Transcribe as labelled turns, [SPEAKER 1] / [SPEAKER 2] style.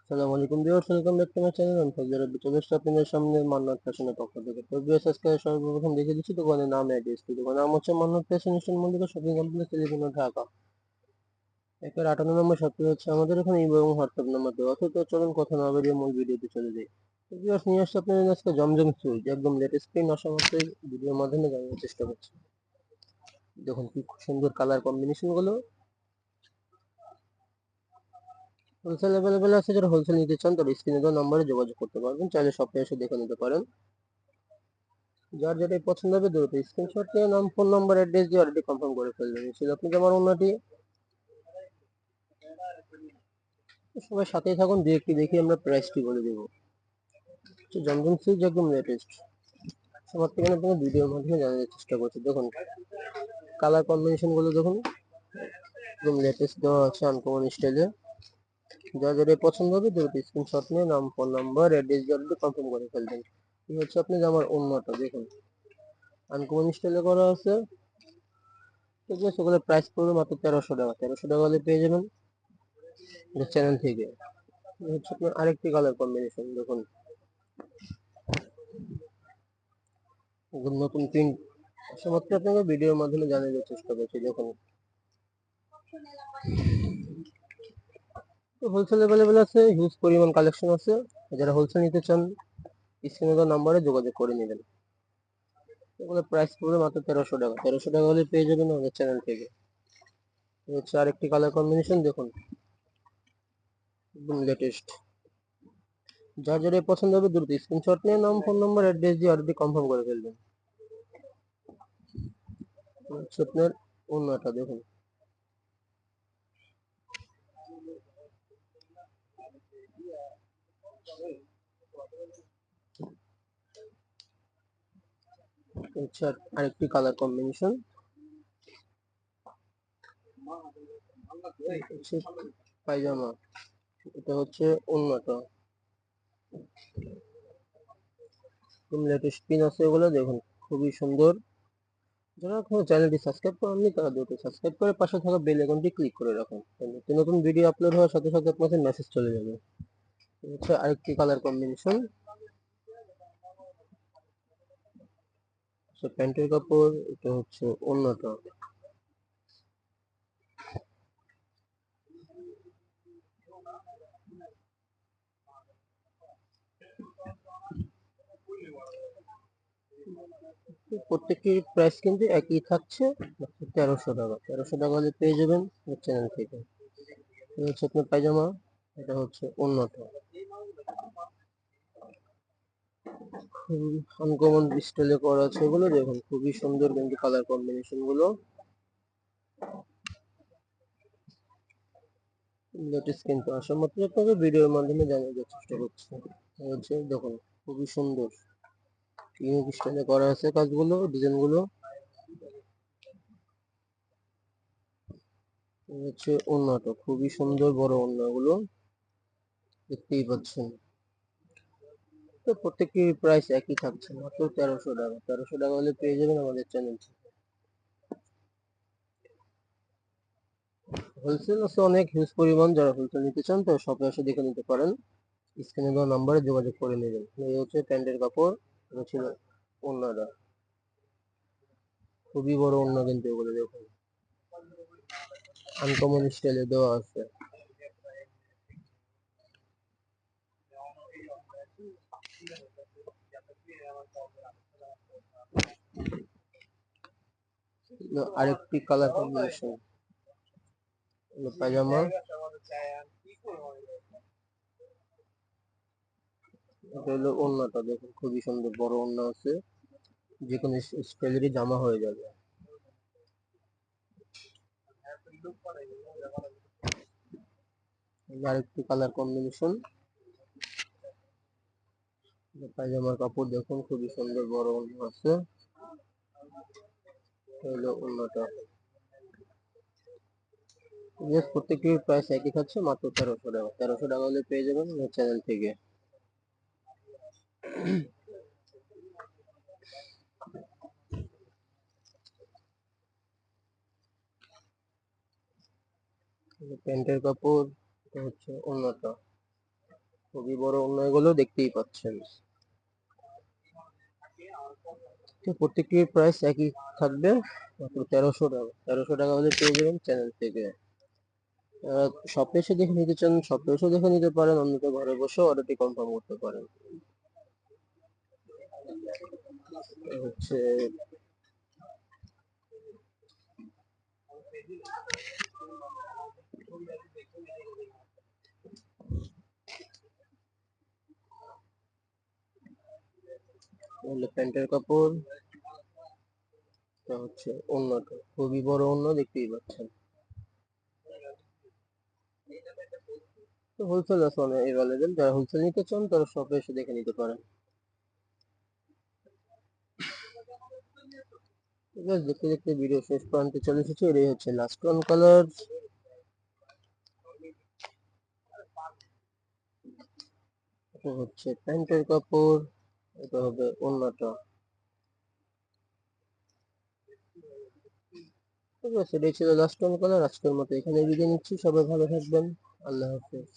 [SPEAKER 1] আসসালামু আলাইকুম viewers, welcome back to my channel. আমি ফজলে রাব্বি চলে এসেছি আপনাদের সামনে মান্নাত ফ্যাশনের পক্ষ থেকে। তো ভিউয়ার্স, আজকে সর্বপ্রথম দেখিয়ে দিচ্ছি দোকানের নাম, অ্যাড্রেস। দোকানের নাম হচ্ছে Mannat fashion store, Mallika shopping complex, Teleguna, Dhaka. 58 নম্বর শপটি হচ্ছে আমাদের এখানে ইমো এবং হোয়াটসঅ্যাপ নাম্বার দেওয়া আছে। তো চলুন কথা না বেরিয়ে মূল ভিডিওতে চলে যাই। তো ভিউয়ার্স, নিয়ে আসছে আপনাদের আজকে জমজম সুইচ, একদম লেটেস্ট প্রিন্ট, আসা মাত্রই ভিডিওর মাধ্যমে জানানোর চেষ্টা করছি। দেখুন কি সুন্দর কালার কম্বিনেশন গুলো। হোলসেল অ্যাভেলেবেল আছে, যারা হোলসেল নিতে চান তারা স্ক্রিনে দেওয়া নম্বরে যোগাযোগ করতে পারবেন, চাইলে শপে এসে দেখে নিতে পারেন। যার যেটাই পছন্দ হবে দ্রুত স্ক্রিনশট নিয়ে নাম, ফোন নাম্বার, অ্যাড্রেস দিয়ে অলরেডি কনফার্ম করে ফেলবেন। ছিল আপনি আমার অন্যটি। সবাই সাথেই থাকুন, একটি দেখি আমরা প্রাইসটি বলে দেবো। জমজম সুইচ একদম লেটেস্ট, সবার থেকে আপনাকে ভিডিওর মাধ্যমে জানানোর চেষ্টা করছি। দেখুন কালার কম্বিনেশন গুলো দেখুন, একদম লেটেস্ট দেওয়া আছে আনকমন স্টাইলে। যার যেটাই পছন্দ হবে দ্রুত স্ক্রিনশট নিয়ে নাম, ফোন নাম্বার, অ্যাড্রেস দিয়ে অলরেডি কনফার্ম করে ফেলবেন। এই হচ্ছে আপনি আমার অন্যটা, দেখুন আনকমন স্টাইলে করা আছে। ঠিক আছে, সেগুলো প্রাইস পড়বে মাত্র 1300 টাকা। 1300 টাকা হলে পেয়ে যাবেন চ্যানেল থেকে। হচ্ছে আপনার আরেকটি কালার কম্বিনেশন, দেখুন নতুন প্রিন্ট মাত্র আপনাকে ভিডিওর মাধ্যমে জানিয়ে দেওয়ার চেষ্টা করছি। দেখুন হোলসেল অ্যাভেলেবেল আছে, হিউজ পরিমাণ কালেকশন আছে। যারা হোলসেল নিতে চান স্ক্রিনে দেওয়া নাম্বারে যোগাযোগ করে নেবেন। এগুলো প্রাইস পড়বে মাত্র 1300 টাকা। 1300 টাকা হলে পেয়ে যাবেন আমাদের চ্যানেল থেকে। হচ্ছে আরেকটি কালার কম্বিনেশন, দেখুন একদম লেটেস্ট। যার যেটা পছন্দ হবে দ্রুত স্ক্রিনশট নিয়ে নাম, ফোন নাম্বার, অ্যাড্রেস দিয়ে অলরেডি কনফার্ম করে ফেলবেন। হচ্ছে আপনার অন্যটা, দেখুন হচ্ছে আরেকটি কালার কম্বিনেশন, হচ্ছে পায়জামা। এটা হচ্ছে অন্যটা, লেটেস্ট পিন আছে এগুলো, দেখুন খুবই সুন্দর। যারা এখনো চ্যানেলটি সাবস্ক্রাইব করেননি তারা দ্রুত সাবস্ক্রাইব করে পাশে থাকা বেল আইকনটি ক্লিক করে রাখুন, নতুন নতুন ভিডিও আপলোড হওয়ার সাথে সাথে আপনাদের মেসেজ চলে যাবে। হচ্ছে আরেকটি কালার কম্বিনেশন, প্যান্টের কাপড়। এটা হচ্ছে অন্যটা, প্রত্যেকটির প্রাইস কিন্তু একই থাকছে, 1300 টাকা। 1300 টাকা হলে পেয়ে যাবেন চ্যানেল থেকে। এটা হচ্ছে আপনার পায়জামা, এটা হচ্ছে অন্যটা, আনকমন স্টাইলে করা আছে এগুলো। দেখুন খুবই সুন্দর কিন্তু কালার কম্বিনেশন গুলো। লেটেস্ট কিন্তু আসা মাত্র আপনাকে ভিডিওর মাধ্যমে জানিয়ে দেওয়ার চেষ্টা করছি। হচ্ছে দেখুন খুবই সুন্দর ইউনিক স্টাইলে করা আছে কাজগুলো, ডিজাইন গুলো। হচ্ছে ওড়নাটা খুবই সুন্দর, বড় ওড়নাগুলো দেখতেই পাচ্ছেন। তো প্রত্যেকটি প্রাইস একই থাকছে, মাত্র 1300 টাকা। 1300 টাকা হলে পেয়ে যাবেন আমাদের চ্যানেল। হোলসেল আছে অনেক, হিউজ পরিমাণ। যারা হোলসেল নিতে চান তো শপে এসে দেখে নিতে পারেন, স্ক্রিনে দেওয়া নাম্বারে যোগাযোগ করে নেবেন। এই হচ্ছে প্যান্টের কাপড়, এটা ছিল ওড়নাটা, খুবই বড় ওড়না কিন্তু এগুলো। দেখুন আনকমন স্টাইলে দেওয়া আছে। আরেকটি কালার কম্বিনেশন, পায়জামা। এটা হলো ওড়নাটা, দেখুন খুবই সুন্দর বড় ওড়না আছে, যে কোনো স্টাইলেরই জামা হয়ে যাবে। আরেকটি কালার কম্বিনেশন, পায়জামার কাপড় দেখুন খুবই সুন্দর বড় ওড়না আছে। হলো ওড়নাটা। প্রত্যেকটির প্রাইস একই থাকছে, মাত্র 1300 টাকা। 1300 টাকা হলে পেয়ে যাবেন চ্যানেল থেকে। প্যান্টের কাপড়, এটা হচ্ছে ওড়নাটা, খুবই বড় ওড়না, এগুলো দেখতেই পাচ্ছেন। তো প্রত্যেকটির প্রাইস একই থাকবে, মাত্র 1300 টাকা। 1300 টাকা হলে পেয়ে যাবেন চ্যানেল থেকে। শপে এসে দেখে নিতে চান, শপে এসে দেখে নিতে পারেন, অন্যথা ঘরে বসেও অর্ডারটি কনফার্ম করতে পারেন। হচ্ছে প্যান্টের কাপড়, এটা হচ্ছে ওড়নাটা, খুবই বড় ওড়না, দেখতেই পাচ্ছেন। তো হোলসেল আছে অনেক অ্যাভেলেবেল, যারা হোলসেল নিতে চান তারা শপে এসে দেখে নিতে পারেন। ঠিক আছে, দেখতে দেখতে ভিডিও শেষ প্রান্তে চলে এসেছে। এটাই হচ্ছে লাস্ট ওয়ান কালার। এটা হচ্ছে প্যান্টের কাপড়, এটা হবে ওড়নাটা। ঠিক আছে, এটাই ছিল লাস্ট ওয়ান কালার। আজকের মতো এখানে বিদায় নিচ্ছি, সবাই ভালো থাকবেন, আল্লাহ হাফেজ।